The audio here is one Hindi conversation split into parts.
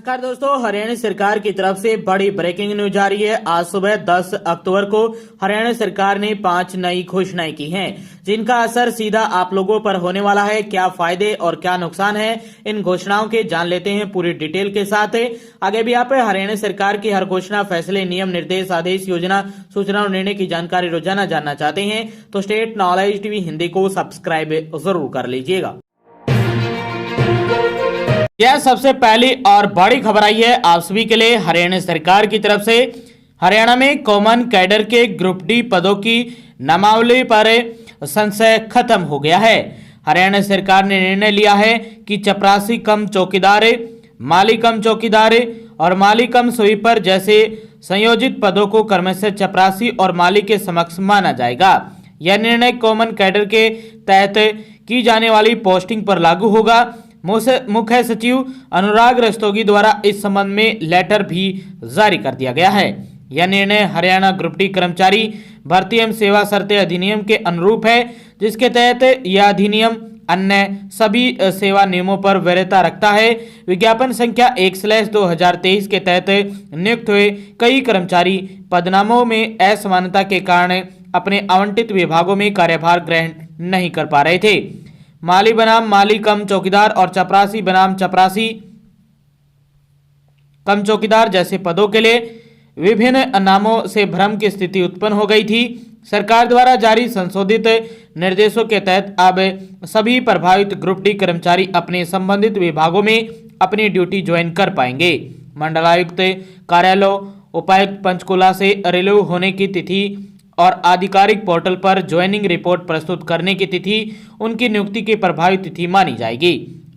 नमस्कार दोस्तों, हरियाणा सरकार की तरफ से बड़ी ब्रेकिंग न्यूज आ रही है। आज सुबह 10 अक्टूबर को हरियाणा सरकार ने 5 नई घोषणाएं की हैं, जिनका असर सीधा आप लोगों पर होने वाला है। क्या फायदे और क्या नुकसान है, इन घोषणाओं के जान लेते हैं पूरी डिटेल के साथ। आगे भी आप हरियाणा सरकार की हर घोषणा, फैसले, नियम, निर्देश, आदेश, योजना, सूचना और निर्णय की जानकारी रोजाना जानना चाहते हैं तो स्टेट नॉलेज टीवी हिंदी को सब्सक्राइब जरूर कर लीजिएगा। यह सबसे पहली और बड़ी खबर आई है आप सभी के लिए हरियाणा सरकार की तरफ से। हरियाणा में कॉमन कैडर के ग्रुप डी पदों की नामावली पर संशय खत्म हो गया है। हरियाणा सरकार ने निर्णय लिया है कि चपरासी कम चौकीदार, माली कम चौकीदार और माली कम स्वीपर जैसे संयोजित पदों को क्रमशः चपरासी और माली के समक्ष माना जाएगा। यह निर्णय कॉमन कैडर के तहत की जाने वाली पोस्टिंग पर लागू होगा। मुख्य सचिव अनुराग रस्तोगी द्वारा इस संबंध में लेटर भी जारी कर दिया गया है। यह निर्णय हरियाणा ग्रुप डी कर्मचारी भर्ती एवं सेवा शर्तें अधिनियम के अनुरूप है, जिसके तहत यह अधिनियम अन्य सभी सेवा नियमों पर वैधता रखता है। विज्ञापन संख्या 1/2023 के तहत नियुक्त हुए कई कर्मचारी पदनामों में असमानता के कारण अपने आवंटित विभागों में कार्यभार ग्रहण नहीं कर पा रहे थे। माली बनाम माली कम चौकीदार और चपरासी बनाम चपरासी कम चौकीदार जैसे पदों के लिए विभिन्न नामों से भ्रम की स्थिति उत्पन्न हो गई थी। सरकार द्वारा जारी संशोधित निर्देशों के तहत अब सभी प्रभावित ग्रुप डी कर्मचारी अपने संबंधित विभागों में अपनी ड्यूटी ज्वाइन कर पाएंगे। मंडलायुक्त कार्यालय, उपायुक्त पंचकुला से रिलीव होने की तिथि और आधिकारिक पोर्टल पर ज्वाइनिंग रिपोर्ट प्रस्तुत करने की तिथि उनकी नियुक्ति की प्रभावी तिथि मानी जाएगी।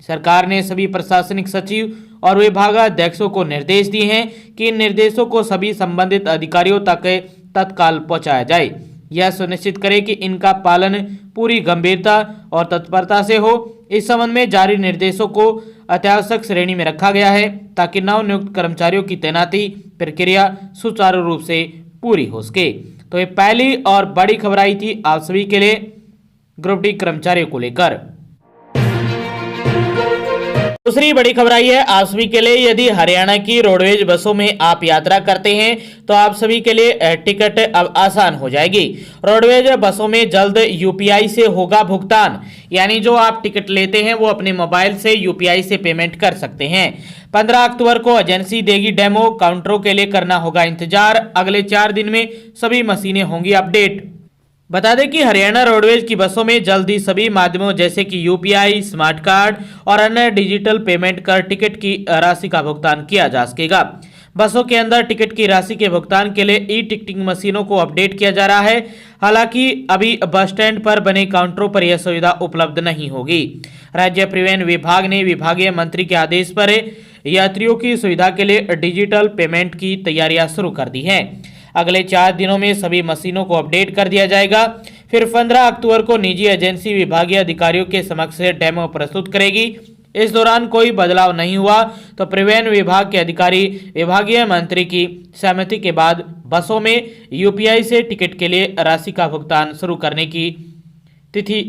सरकार ने सभी प्रशासनिक सचिव और विभागाध्यक्षों को निर्देश दिए हैं कि इन निर्देशों को सभी संबंधित अधिकारियों तक तत्काल पहुंचाया जाए। यह सुनिश्चित करें कि इनका पालन पूरी गंभीरता और तत्परता से हो। इस संबंध में जारी निर्देशों को अत्यावश्यक श्रेणी में रखा गया है ताकि नवनियुक्त कर्मचारियों की तैनाती प्रक्रिया सुचारू रूप से पूरी हो सके। तो ये पहली और बड़ी खबर आई थी आप सभी के लिए ग्रुप डी कर्मचारियों को लेकर। दूसरी बड़ी खबर आई है आप सभी के लिए। यदि हरियाणा की रोडवेज बसों में आप यात्रा करते हैं तो आप सभी के लिए टिकट अब आसान हो जाएगी। रोडवेज बसों में जल्द यूपीआई से होगा भुगतान, यानी जो आप टिकट लेते हैं वो अपने मोबाइल से यूपीआई से पेमेंट कर सकते हैं। 15 अक्टूबर को एजेंसी देगी डेमो, काउंटरों के लिए करना होगा इंतजार। अगले 4 दिन में सभी मशीनें होंगी अपडेट। बता दें कि हरियाणा रोडवेज की बसों में जल्द ही सभी माध्यमों जैसे कि यूपीआई, स्मार्ट कार्ड और अन्य डिजिटल पेमेंट कर टिकट की राशि का भुगतान किया जा सकेगा। बसों के अंदर टिकट की राशि के भुगतान के लिए ई टिकटिंग मशीनों को अपडेट किया जा रहा है। हालांकि अभी बस स्टैंड पर बने काउंटरों पर यह सुविधा उपलब्ध नहीं होगी। राज्य परिवहन विभाग ने विभागीय मंत्री के आदेश पर यात्रियों की सुविधा के लिए डिजिटल पेमेंट की तैयारियां शुरू कर दी हैं। अगले 4 दिनों में सभी मशीनों को अपडेट कर दिया जाएगा। फिर 15 अक्टूबर को निजी एजेंसी विभागीय अधिकारियों के समक्ष डेमो प्रस्तुत करेगी। इस दौरान कोई बदलाव नहीं हुआ तो परिवहन विभाग के अधिकारी विभागीय मंत्री की सहमति के बाद बसों में यूपीआई से टिकट के लिए राशि का भुगतान शुरू करने की तिथि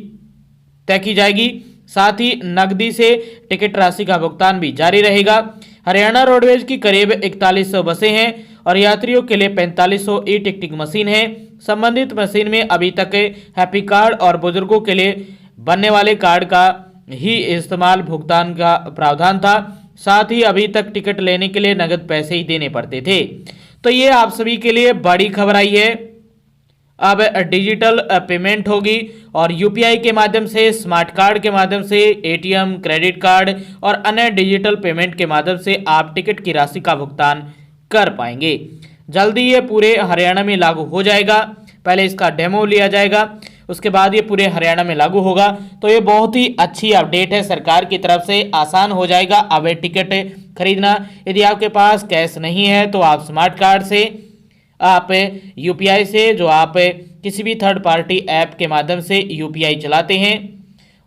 तय की जाएगी। साथ ही नकदी से टिकट राशि का भुगतान भी जारी रहेगा। हरियाणा रोडवेज की करीब 4100 बसें हैं और यात्रियों के लिए 4500 ई टिकटिंग मशीन है। संबंधित मशीन में अभी तक हैप्पी कार्ड और बुजुर्गों के लिए बनने वाले कार्ड का ही इस्तेमाल भुगतान का प्रावधान था। साथ ही अभी तक टिकट लेने के लिए नगद पैसे ही देने पड़ते थे। तो ये आप सभी के लिए बड़ी खबर आई है। अब डिजिटल पेमेंट होगी और यूपीआई के माध्यम से, स्मार्ट कार्ड के माध्यम से, एटीएम, क्रेडिट कार्ड और अन्य डिजिटल पेमेंट के माध्यम से आप टिकट की राशि का भुगतान कर पाएंगे। जल्दी ये पूरे हरियाणा में लागू हो जाएगा। पहले इसका डेमो लिया जाएगा, उसके बाद ये पूरे हरियाणा में लागू होगा। तो ये बहुत ही अच्छी अपडेट है सरकार की तरफ से। आसान हो जाएगा अब टिकट खरीदना। यदि आपके पास कैश नहीं है तो आप स्मार्ट कार्ड से, आप यूपीआई से, जो आप किसी भी थर्ड पार्टी ऐप के माध्यम से यूपीआई चलाते हैं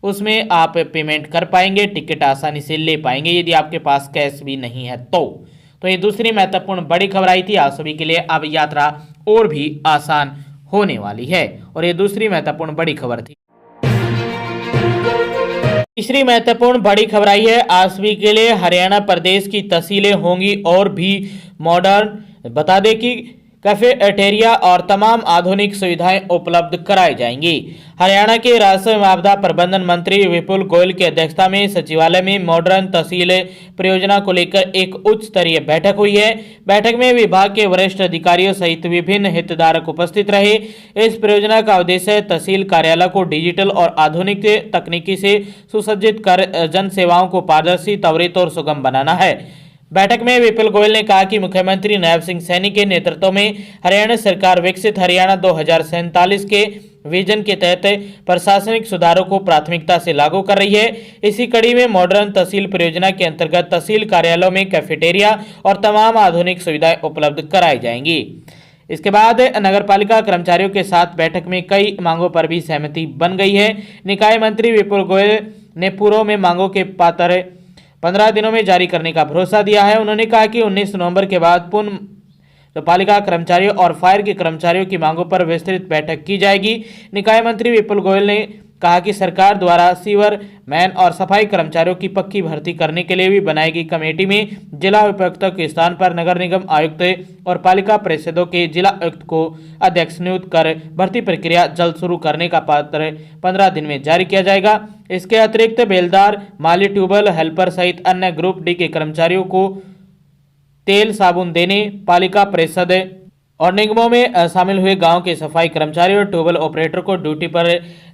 उसमें आप पेमेंट कर पाएंगे, टिकट आसानी से ले पाएंगे यदि आपके पास कैश भी नहीं है तो ये दूसरी महत्वपूर्ण बड़ी खबर आई थी आप सभी के लिए। अब यात्रा और भी आसान होने वाली है और ये दूसरी महत्वपूर्ण बड़ी खबर थी। तीसरी महत्वपूर्ण बड़ी खबर आई है, आसवी के लिए हरियाणा प्रदेश की तहसीलें होंगी और भी मॉडर्न। बता दें कि कैफेटेरिया और तमाम आधुनिक सुविधाएं उपलब्ध कराई जाएंगी। हरियाणा के राजस्व एवं आपदा प्रबंधन मंत्री विपुल गोयल की अध्यक्षता में सचिवालय में मॉडर्न तहसील परियोजना को लेकर एक उच्च स्तरीय बैठक हुई है। बैठक में विभाग के वरिष्ठ अधिकारियों सहित विभिन्न हितधारक उपस्थित रहे। इस परियोजना का उद्देश्य तहसील कार्यालय को डिजिटल और आधुनिक तकनीकी से सुसज्जित कर जन सेवाओं को पारदर्शी, त्वरित और सुगम बनाना है। बैठक में विपुल गोयल ने कहा कि मुख्यमंत्री नायब सिंह सैनी के नेतृत्व में हरियाणा सरकार विकसित हरियाणा 2047 के विजन के तहत प्रशासनिक सुधारों को प्राथमिकता से लागू कर रही है। इसी कड़ी में मॉडर्न तहसील परियोजना के अंतर्गत तहसील कार्यालयों में कैफेटेरिया और तमाम आधुनिक सुविधाएं उपलब्ध कराई जाएंगी। इसके बाद नगरपालिका कर्मचारियों के साथ बैठक में कई मांगों पर भी सहमति बन गई है। निकाय मंत्री विपुल गोयल ने पूर्व में मांगों के पात्र 15 दिनों में जारी करने का भरोसा दिया है। उन्होंने कहा कि 19 नवंबर के बाद पुनः पालिका कर्मचारियों और फायर के कर्मचारियों की मांगों पर विस्तृत बैठक की जाएगी। निकाय मंत्री विपुल गोयल ने कहा कि सरकार द्वारा सीवर मैन और सफाई कर्मचारियों की पक्की भर्ती करने के लिए भी बनाई गई कमेटी में जिला उपायुक्तों के स्थान पर नगर निगम आयुक्त और पालिका परिषदों के जिला आयुक्त को अध्यक्ष नियुक्त कर भर्ती प्रक्रिया जल्द शुरू करने का पत्र 15 दिन में जारी किया जाएगा। इसके अतिरिक्त बेलदार, माली, ट्यूबवेल हेल्पर सहित अन्य ग्रुप डी के कर्मचारियों को तेल साबुन देने, पालिका परिषद और निगमों में शामिल हुए गांव के सफाई कर्मचारियों और ट्यूबवेल ऑपरेटर को ड्यूटी पर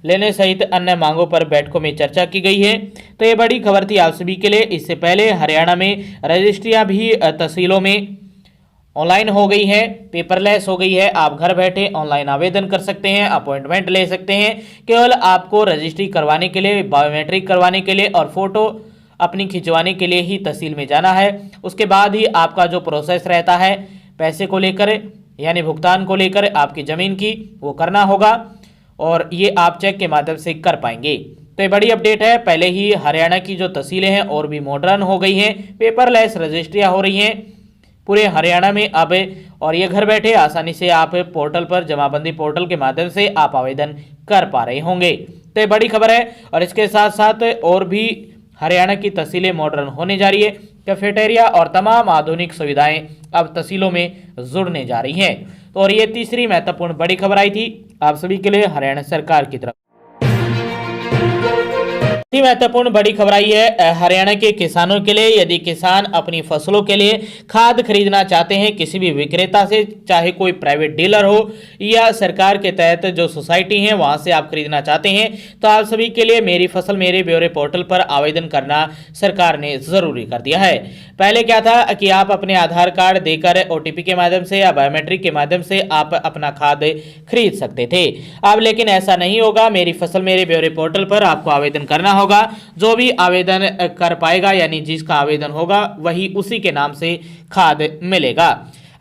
लेने सहित अन्य मांगों पर बैठकों में चर्चा की गई है। तो ये बड़ी खबर थी आप सभी के लिए। इससे पहले हरियाणा में रजिस्ट्रियां भी तहसीलों में ऑनलाइन हो गई है, पेपरलेस हो गई है। आप घर बैठे ऑनलाइन आवेदन कर सकते हैं, अपॉइंटमेंट ले सकते हैं। केवल आपको रजिस्ट्री करवाने के लिए, बायोमेट्रिक करवाने के लिए और फोटो अपनी खिंचवाने के लिए ही तहसील में जाना है। उसके बाद ही आपका जो प्रोसेस रहता है पैसे को लेकर यानी भुगतान को लेकर आपकी ज़मीन की, वो करना होगा और ये आप चेक के माध्यम से कर पाएंगे। तो ये बड़ी अपडेट है। पहले ही हरियाणा की जो तहसीलें हैं और भी मॉडर्न हो गई हैं, पेपरलेस रजिस्ट्रियाँ हो रही हैं पूरे हरियाणा में अब। और ये घर बैठे आसानी से आप पोर्टल पर, जमाबंदी पोर्टल के माध्यम से आप आवेदन कर पा रहे होंगे। तो ये बड़ी खबर है। और इसके साथ साथ और भी हरियाणा की तहसीलें मॉडर्न होने जा रही है। कैफेटेरिया और तमाम आधुनिक सुविधाएं अब तहसीलों में जुड़ने जा रही हैं। तो और ये तीसरी महत्वपूर्ण बड़ी खबर आई थी आप सभी के लिए हरियाणा सरकार की तरफ। महत्वपूर्ण बड़ी खबर आई है हरियाणा के किसानों के लिए। यदि किसान अपनी फसलों के लिए खाद खरीदना चाहते हैं किसी भी विक्रेता से, चाहे कोई प्राइवेट डीलर हो या सरकार के तहत जो सोसाइटी है वहां से आप खरीदना चाहते हैं, तो आप सभी के लिए मेरी फसल मेरे ब्यौरे पोर्टल पर आवेदन करना सरकार ने जरूरी कर दिया है। पहले क्या था कि आप अपने आधार कार्ड देकर OTP के माध्यम से या बायोमेट्रिक के माध्यम से आप अपना खाद खरीद सकते थे। अब लेकिन ऐसा नहीं होगा। मेरी फसल मेरे ब्यौरे पोर्टल पर आपको आवेदन करना होगा। जो भी आवेदन कर पाएगा यानी जिसका आवेदन होगा वही उसी के नाम से खाद मिलेगा।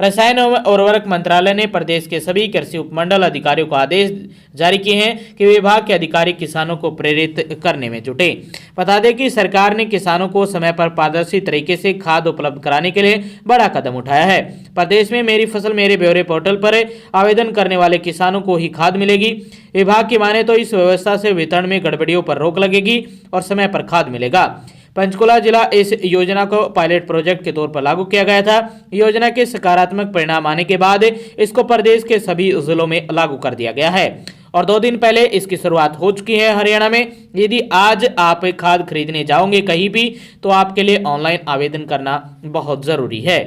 रसायन एवं उर्वरक मंत्रालय ने प्रदेश के सभी कृषि उपमंडल अधिकारियों को आदेश जारी किए हैं कि विभाग के अधिकारी किसानों को प्रेरित करने में जुटे। बता दें कि सरकार ने किसानों को समय पर पारदर्शी तरीके से खाद उपलब्ध कराने के लिए बड़ा कदम उठाया है। प्रदेश में मेरी फसल मेरे ब्यौरे पोर्टल पर आवेदन करने वाले किसानों को ही खाद मिलेगी। विभाग की माने तो इस व्यवस्था से वितरण में गड़बड़ियों पर रोक लगेगी और समय पर खाद मिलेगा। पंचकुला जिला इस योजना को पायलट प्रोजेक्ट के तौर पर लागू किया गया था। योजना के सकारात्मक परिणाम आने के बाद इसको प्रदेश के सभी जिलों में लागू कर दिया गया है और 2 दिन पहले इसकी शुरुआत हो चुकी है हरियाणा में। यदि आज आप खाद खरीदने जाओगे कहीं भी तो आपके लिए ऑनलाइन आवेदन करना बहुत जरूरी है।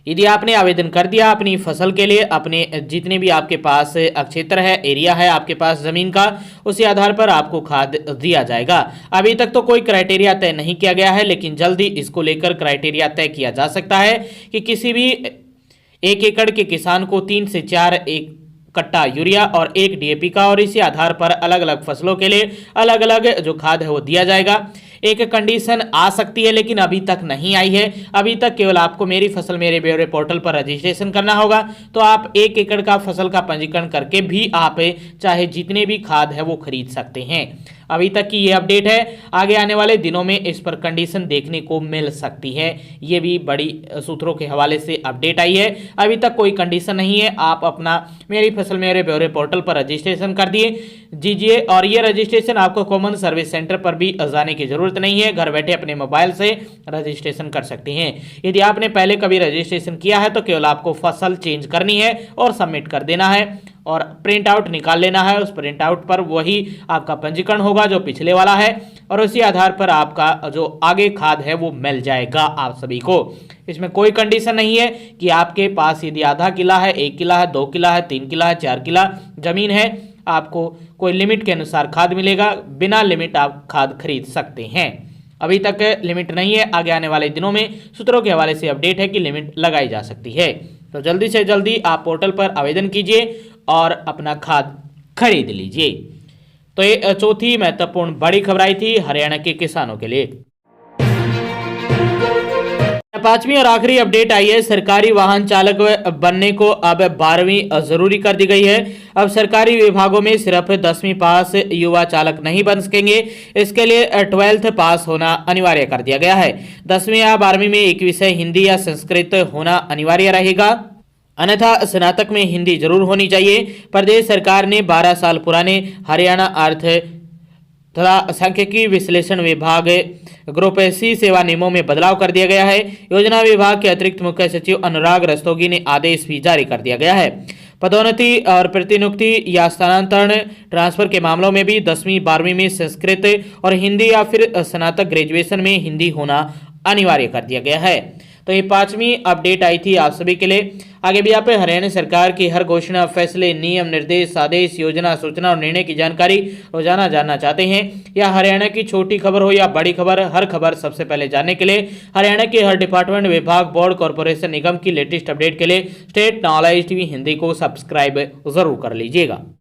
यदि आपने आवेदन कर दिया अपनी फसल के लिए, अपने जितने भी आपके पास क्षेत्र है, एरिया है आपके पास ज़मीन का, उसी आधार पर आपको खाद दिया जाएगा। अभी तक तो कोई क्राइटेरिया तय नहीं किया गया है, लेकिन जल्दी इसको लेकर क्राइटेरिया तय किया जा सकता है कि किसी भी 1 एकड़ के किसान को 3 से 4 कट्टा यूरिया और 1 DAP का, और इसी आधार पर अलग अलग फसलों के लिए अलग अलग जो खाद है वो दिया जाएगा। एक कंडीशन आ सकती है लेकिन अभी तक नहीं आई है। अभी तक केवल आपको मेरी फसल मेरे ब्यौरे पोर्टल पर रजिस्ट्रेशन करना होगा। तो आप 1 एकड़ का फसल का पंजीकरण करके भी आप चाहे जितने भी खाद है वो खरीद सकते हैं। अभी तक की ये अपडेट है। आगे आने वाले दिनों में इस पर कंडीशन देखने को मिल सकती है। ये भी बड़ी सूत्रों के हवाले से अपडेट आई है। अभी तक कोई कंडीशन नहीं है। आप अपना मेरी फसल मेरे ब्यौरे पोर्टल पर रजिस्ट्रेशन कर दीजिए और ये रजिस्ट्रेशन आपको कॉमन सर्विस सेंटर पर भी जाने की जरूरत नहीं है। घर बैठे अपने मोबाइल से रजिस्ट्रेशन कर सकते हैं। यदि आपने पहले कभी रजिस्ट्रेशन किया है तो केवल आपको फसल चेंज करनी है और सबमिट कर देना है और प्रिंट आउट निकाल लेना है। उस प्रिंट आउट पर वही आपका पंजीकरण होगा जो पिछले वाला है और उसी आधार पर आपका जो आगे खाद है वो मिल जाएगा आप सभी को। इसमें कोई कंडीशन नहीं है कि आपके पास यदि आधा किला है, 1 किला है, 2 किला है, 3 किला है, 4 किला जमीन है, आपको कोई लिमिट के अनुसार खाद मिलेगा। बिना लिमिट आप खाद खरीद सकते हैं। अभी तक लिमिट नहीं है। आगे आने वाले दिनों में सूत्रों के हवाले से अपडेट है कि लिमिट लगाई जा सकती है। तो जल्दी से जल्दी आप पोर्टल पर आवेदन कीजिए और अपना खाद खरीद लीजिए। तो ये चौथी महत्वपूर्ण बड़ी खबर आई थी हरियाणा के किसानों के लिए। पांचवी और आखिरी अपडेट आई है। सरकारी वाहन चालक बनने को अब 12वीं जरूरी कर दी गई है। अब सरकारी विभागों में सिर्फ 10वीं पास युवा चालक नहीं बन सकेंगे। इसके लिए 12th पास होना अनिवार्य कर दिया गया है। 10वीं या 12वीं में एक विषय हिंदी या संस्कृत होना अनिवार्य रहेगा, अन्यथा स्नातक में हिंदी जरूर होनी चाहिए। प्रदेश सरकार ने 12 साल पुराने हरियाणा अर्थ तथा सांख्यिकी विश्लेषण विभाग ग्रुप सी सेवा नियमों में बदलाव कर दिया गया है। योजना विभाग के अतिरिक्त मुख्य सचिव अनुराग रस्तोगी ने आदेश भी जारी कर दिया गया है। पदोन्नति और प्रतिनियुक्ति या स्थानांतरण ट्रांसफर के मामलों में भी 10वीं 12वीं में संस्कृत और हिंदी या फिर स्नातक ग्रेजुएशन में हिंदी होना अनिवार्य कर दिया गया है। तो ये पांचवी अपडेट आई थी आप सभी के लिए। आगे भी आप हरियाणा सरकार की हर घोषणा, फैसले, नियम, निर्देश, आदेश, योजना, सूचना और निर्णय की जानकारी रोजाना जानना चाहते हैं या हरियाणा की छोटी खबर हो या बड़ी खबर, हर खबर सबसे पहले जानने के लिए हरियाणा के हर डिपार्टमेंट, विभाग, बोर्ड, कॉर्पोरेशन, निगम की लेटेस्ट अपडेट के लिए स्टेट नॉलेज टीवी हिंदी को सब्सक्राइब जरूर कर लीजिएगा।